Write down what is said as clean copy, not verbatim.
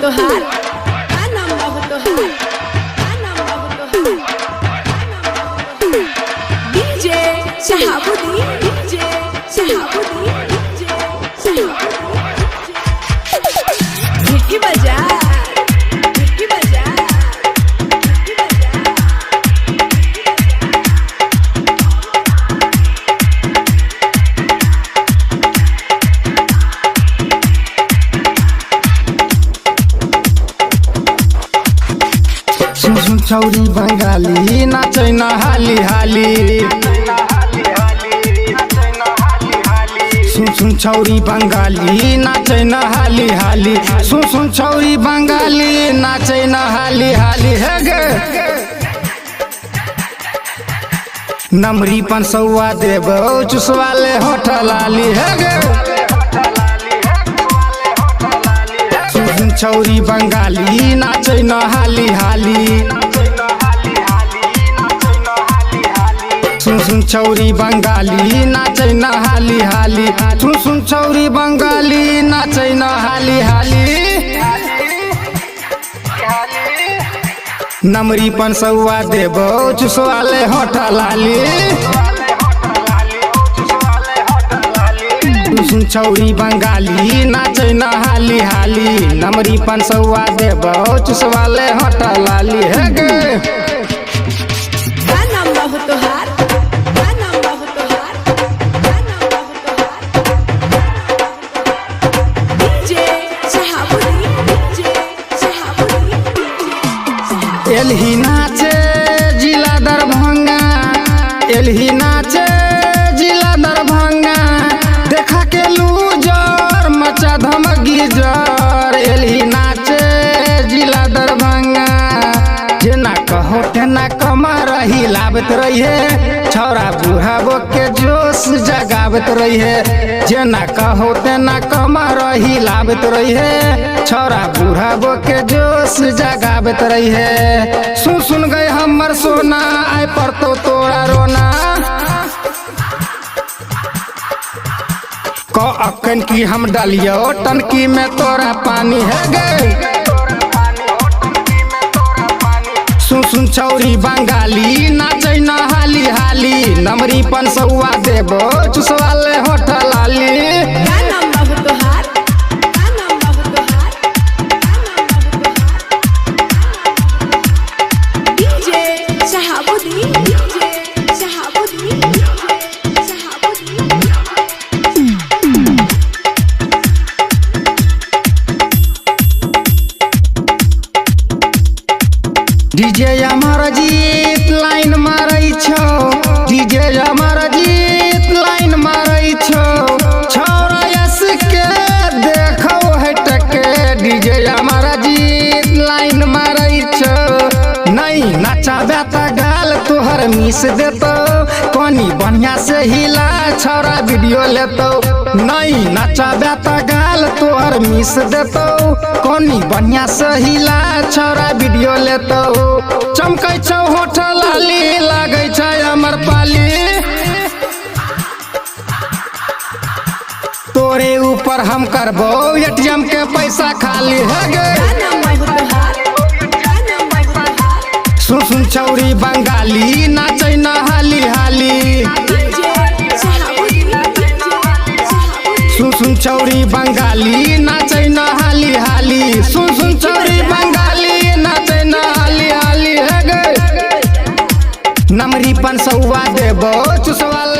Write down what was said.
तोहार का नाम बाबू तोहार का नाम बाबू तोहार DJ Shahabuddin DJ Shahabuddin DJ Shahabuddin मिट्टी बजा मिट्टी बजा मिट्टी बजा सुन छौरी बंगाली नाचै न हाली हाली सुन छौरी बंगाली नाचै न हाली हाली सुन छौरी बंगाली नाचै न हाली हाली हे गे नमरी 500 देबो चुसवाले होठल लाली हे गे सुन छौरी बंगाली नाचै न हाली हाली सुन छौरी बंगाली नाचै न हाली हाली सुन छौरी बंगाली नाचै न हाली हाली नमरी 500 देबो चुसवाले होठल लाली सुन छौरी बंगाली नाचै न हाली हाली नमरी 500 देबो चुसवाले होठल लाली हे गे का नाम बाबू तोहार का नाम बाबू तोहार का नाम बाबू तोहार डीजे शहाबुद्दीन डीजे शहाबुद्दीन एलही नाचे जिला दरभंगा एलही नाचे जिला दरभंगा देखा के लूजर मचा धमकी जर एलही नाचे जिला दरभंगा जेना कहो तेना कमर हिलावत रहिए छौरा बुढ़ाबो के जोश जगावत रहिए जेना कहो तेना कमर हिलावत रहिए छौरा बुढ़ाबो के जोश जगावत रहिए सुन गए हमर सोना आय पड़तो तोरा रोना को अखन की हम डालियो टंकी में तोरा पानी है गे सुन छौरी बंगाली नाचै न हाली हाली नमरी 500 देबो चुसवाले होठल लाली का नाम बाबू तोहार का नाम बाबू तोहार का नाम बाबू तोहार DJ Shahabuddin DJ Shahabuddin DJ Shahabuddin DJ Amar Jeet line मारै छौ डीजे अमर जीत लाइन मारै छौ छौरा यस के देखो हटके डीजे अमर जीत लाइन मारै छौ नहीं नचाबे त गाल तोहर मिस देतो कोनी बढ़िया से हिला छौरा वीडियो लेतो नहीं नचाबे त गाल तोहर मिस देतो कोनी बढ़िया से हिला छौरा वीडियो लेतो चमकै छौ होठल लाली लागै छै अमर पाली तोरे ऊपर हम करबो एटीएम के पैसा खाली है गे का नाम बाबू तोहार का नाम बाबू तोहार सुन छौरी बंगाली नाचै न हाली हाली डीजे शहाबुद्दीन डीजे शहाबुद्दीन सुन छौरी बंगाली नाचै न हाली हाली सुन छौरी बंगाली नाचै न हाली हाली हे गे नमरी 500 देबो चुसवाले